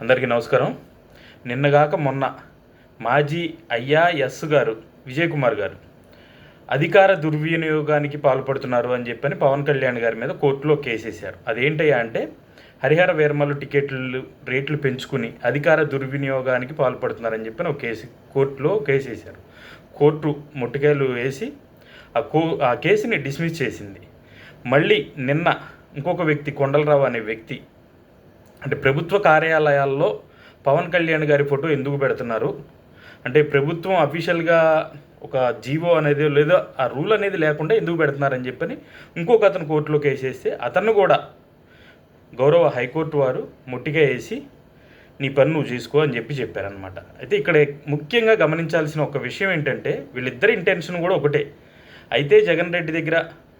అందరికీ నమస్కారం. నిన్నగాక మొన్న మాజీ ఐఏఎస్ గారు విజయ్ కుమార్ గారు అధికార దుర్వినియోగానికి పాల్పడుతున్నారు అని చెప్పని పవన్ కళ్యాణ్ గారి మీద కోర్టులో కేసేశారు. అదేంటయ్యా అంటే హరిహర వీరమల్లు టికెట్లు రేట్లు పెంచుకుని అధికార దుర్వినియోగానికి పాల్పడుతున్నారని చెప్పని ఒక కోర్టులో కేసేశారు. కోర్టు ముట్టికాయలు వేసి ఆ కేసుని డిస్మిస్ చేసింది. మళ్ళీ నిన్న ఇంకొక వ్యక్తి కొండలరావు అనే వ్యక్తి అంటే ప్రభుత్వ కార్యాలయాల్లో పవన్ కళ్యాణ్ గారి ఫోటో ఎందుకు పెడుతున్నారు అంటే ప్రభుత్వం అఫీషియల్గా ఒక జీవో అనేది లేదా ఆ రూల్ అనేది లేకుండా ఎందుకు పెడుతున్నారని చెప్పని ఇంకొక అతను కోర్టులో కేసేస్తే అతను కూడా గౌరవ హైకోర్టు వారు ముట్టిగా వేసి నీ పని నువ్వు చేసుకో అని చెప్పారనమాట. అయితే ఇక్కడ ముఖ్యంగా గమనించాల్సిన ఒక విషయం ఏంటంటే వీళ్ళిద్దరి ఇంటెన్షన్ కూడా ఒకటే. అయితే జగన్ రెడ్డి దగ్గర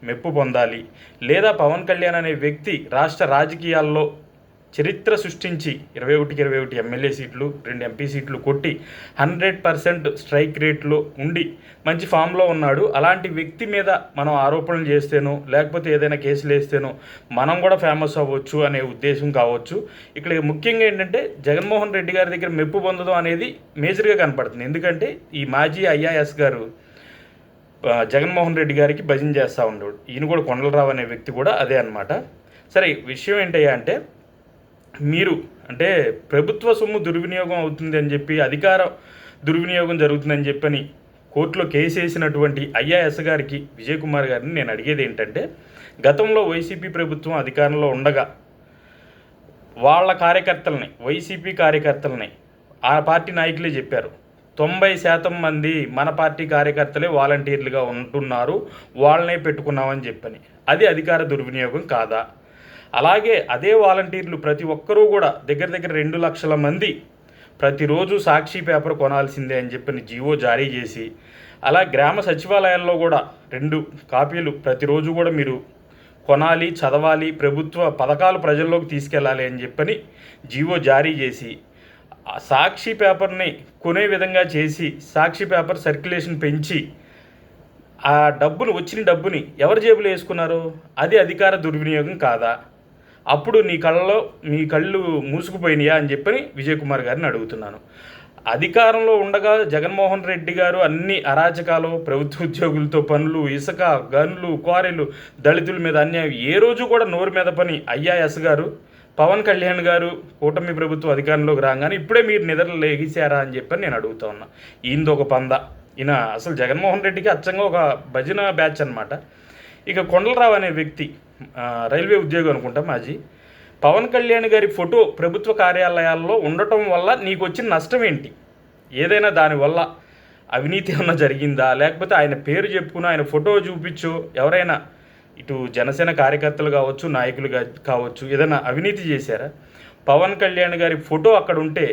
మెప్పు పొందాలి లేదా పవన్ కళ్యాణ్ అనే వ్యక్తి రాష్ట్ర రాజకీయాల్లో చరిత్ర సృష్టించి 21 ఎమ్మెల్యే సీట్లు 2 ఎంపీ సీట్లు కొట్టి 100% స్ట్రైక్ రేట్లో ఉండి మంచి ఫామ్లో ఉన్నాడు. అలాంటి వ్యక్తి మీద మనం ఆరోపణలు చేస్తేనో లేకపోతే ఏదైనా కేసులు వేస్తేనో మనం కూడా ఫేమస్ అవ్వచ్చు అనే ఉద్దేశం కావచ్చు. ఇక్కడ ముఖ్యంగా ఏంటంటే జగన్మోహన్ రెడ్డి గారి దగ్గర మెప్పు పొందడం అనేది మేజర్గా కనపడుతుంది. ఎందుకంటే ఈ మాజీ ఐఏఎస్ గారు జగన్మోహన్ రెడ్డి గారికి భజన చేస్తూ ఉండేవాడు. ఈయన కూడా కొండలరావు అనే వ్యక్తి కూడా అదే అనమాట. సరే, విషయం ఏంటయ్యా అంటే మీరు అంటే ప్రభుత్వ సొమ్ము దుర్వినియోగం అవుతుంది అని చెప్పి అధికార దుర్వినియోగం జరుగుతుందని చెప్పని కోర్టులో కేసు వేసినటువంటి ఐఏఎస్ గారికి విజయ్ కుమార్ గారిని నేను అడిగేది ఏంటంటే గతంలో వైసీపీ ప్రభుత్వం అధికారంలో ఉండగా వాళ్ళ కార్యకర్తలని వైసీపీ కార్యకర్తలని ఆ పార్టీ నాయకులే చెప్పారు 90% మంది మన పార్టీ కార్యకర్తలే వాలంటీర్లుగా ఉంటున్నారు, వాళ్ళనే పెట్టుకున్నామని చెప్పని. అది అధికార దుర్వినియోగం కాదా? అలాగే అదే వాలంటీర్లు ప్రతి ఒక్కరూ కూడా దగ్గర 2 లక్షల మంది ప్రతిరోజు సాక్షి పేపర్ కొనాల్సిందే అని చెప్పని జీవో జారీ చేసి అలా గ్రామ సచివాలయాల్లో కూడా 2 కాపీలు ప్రతిరోజు కూడా మీరు కొనాలి, చదవాలి, ప్రభుత్వ పథకాలు ప్రజల్లోకి తీసుకెళ్ళాలి అని చెప్పని జీవో జారీ చేసి సాక్షి పేపర్ని కొనే విధంగా చేసి సాక్షి పేపర్ సర్క్యులేషన్ పెంచి ఆ వచ్చిన డబ్బుని ఎవరి జేబులో వేసుకున్నారు? అది అధికార దుర్వినియోగం కాదా? అప్పుడు మీ కళ్ళు మూసుకుపోయినాయా అని చెప్పని విజయ్ కుమార్ గారిని అడుగుతున్నాను. అధికారంలో ఉండగా జగన్మోహన్ రెడ్డి గారు అన్ని అరాచకాలు, ప్రభుత్వ ఉద్యోగులతో పనులు, ఇసుక, గన్లు, క్వారీలు, దళితుల మీద అన్యాయం, ఏ రోజు కూడా నోరు మీద పని ఐఏఎస్ గారు పవన్ కళ్యాణ్ గారు కూటమి ప్రభుత్వం అధికారంలోకి రాగానే ఇప్పుడే మీరు నిద్రలు లేగిశారా అని చెప్పని నేను అడుగుతా ఉన్నా. ఈయనది ఒక పంద. ఈయన అసలు జగన్మోహన్ రెడ్డికి అచ్చంగా ఒక భజన బ్యాచ్ అనమాట. ఇక కొండలరావు అనే వ్యక్తి రైల్వే ఉద్యోగం అనుకుంటా మాజీ. పవన్ కళ్యాణ్ గారి ఫోటో ప్రభుత్వ కార్యాలయాల్లో ఉండటం వల్ల నీకు వచ్చిన నష్టం ఏంటి? ఏదైనా దానివల్ల అవినీతి ఏమన్నా జరిగిందా? లేకపోతే ఆయన పేరు చెప్పుకుని ఆయన ఫోటో చూపించు ఎవరైనా ఇటు జనసేన కార్యకర్తలు కావచ్చు, నాయకులు కావచ్చు, ఏదైనా అవినీతి చేశారా? పవన్ కళ్యాణ్ గారి ఫోటో అక్కడ ఉంటే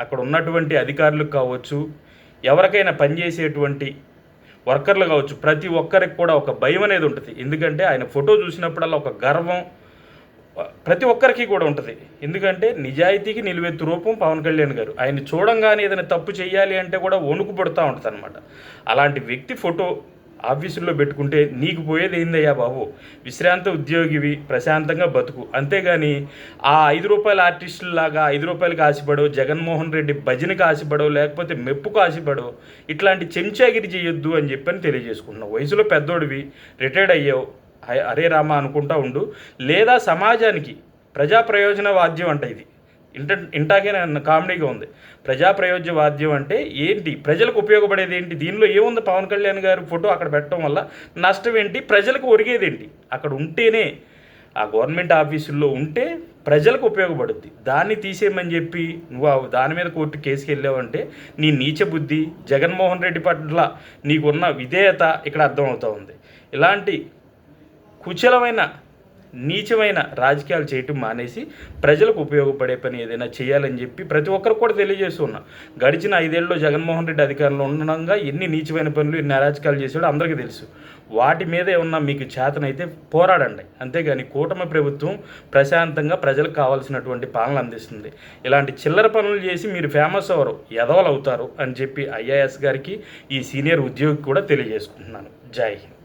అక్కడ ఉన్నటువంటి అధికారులకు కావచ్చు, ఎవరికైనా పనిచేసేటువంటి వర్కర్లు కావచ్చు, ప్రతి ఒక్కరికి కూడా ఒక భయం అనేది ఉంటుంది. ఎందుకంటే ఆయన ఫోటో చూసినప్పుడల్లా ఒక గర్వం ప్రతి ఒక్కరికి కూడా ఉంటుంది. ఎందుకంటే నిజాయితీకి నిలువెత్తు రూపం పవన్ కళ్యాణ్ గారు. ఆయన చూడంగానే ఏదైనా తప్పు చేయాలి అంటే కూడా వణుకు పడుతూ ఉంటుంది అనమాట. అలాంటి వ్యక్తి ఫోటో ఆఫీసుల్లో పెట్టుకుంటే నీకు పోయేది ఏందయ్యా బాబు? విశ్రాంత ఉద్యోగివి, ప్రశాంతంగా బతుకు. అంతేగాని ఆ ₹5 ఆర్టిస్టులాగా ₹5 ఆశపడో, జగన్మోహన్ రెడ్డి భజనకు ఆశపడో, లేకపోతే మెప్పుకు ఆశపడో ఇట్లాంటి చెంచాగిరి చేయొద్దు అని చెప్పని తెలియజేసుకుంటున్నావు. వయసులో పెద్దోడివి, రిటైర్డ్ అయ్యావు, అరే రామ అనుకుంటా ఉండు. లేదా సమాజానికి ప్రజా ప్రయోజన వాద్యం అంట ఇది. ఇంటాకే కామెడీగా ఉంది. ప్రజా ప్రయోజ్య వాద్యం అంటే ఏంటి? ప్రజలకు ఉపయోగపడేది ఏంటి? దీనిలో ఏముంది? పవన్ కళ్యాణ్ గారి ఫోటో అక్కడ పెట్టడం వల్ల నష్టం ఏంటి? ప్రజలకు ఒరిగేది ఏంటి? అక్కడ ఉంటేనే ఆ గవర్నమెంట్ ఆఫీసుల్లో ఉంటే ప్రజలకు ఉపయోగపడుద్ది. దాన్ని తీసేయమని చెప్పి నువ్వు దాని మీద కోర్టు కేసుకి వెళ్ళావంటే నీ నీచ బుద్ధి, జగన్మోహన్ రెడ్డి పట్ల నీకున్న విధేయత ఇక్కడ అర్థమవుతూ ఉంది. ఇలాంటి కుశలమైన నీచమైన రాజకీయాలు చేయటం మానేసి ప్రజలకు ఉపయోగపడే పని ఏదైనా చేయాలని చెప్పి ప్రతి ఒక్కరికి కూడా తెలియజేస్తున్నా. గడిచిన 5 ఏళ్ళలో జగన్మోహన్ రెడ్డి అధికారంలో ఉండడంగా ఎన్ని నీచమైన పనులు, ఎన్ని అరాచకాలు చేసాడో అందరికీ తెలుసు. వాటి మీద ఏమన్నా మీకు చేతనైతే పోరాడండి. అంతేగాని కూటమి ప్రభుత్వం ప్రశాంతంగా ప్రజలకు కావాల్సినటువంటి పాలన అందిస్తుంది. ఇలాంటి చిల్లర పనులు చేసి మీరు ఫేమస్ అవ్వరు, ఎదవలు అవుతారు అని చెప్పి ఐఏఎస్ గారికి ఈ సీనియర్ ఉద్యోగి కూడా తెలియజేసుకుంటున్నాను. జై హింద్.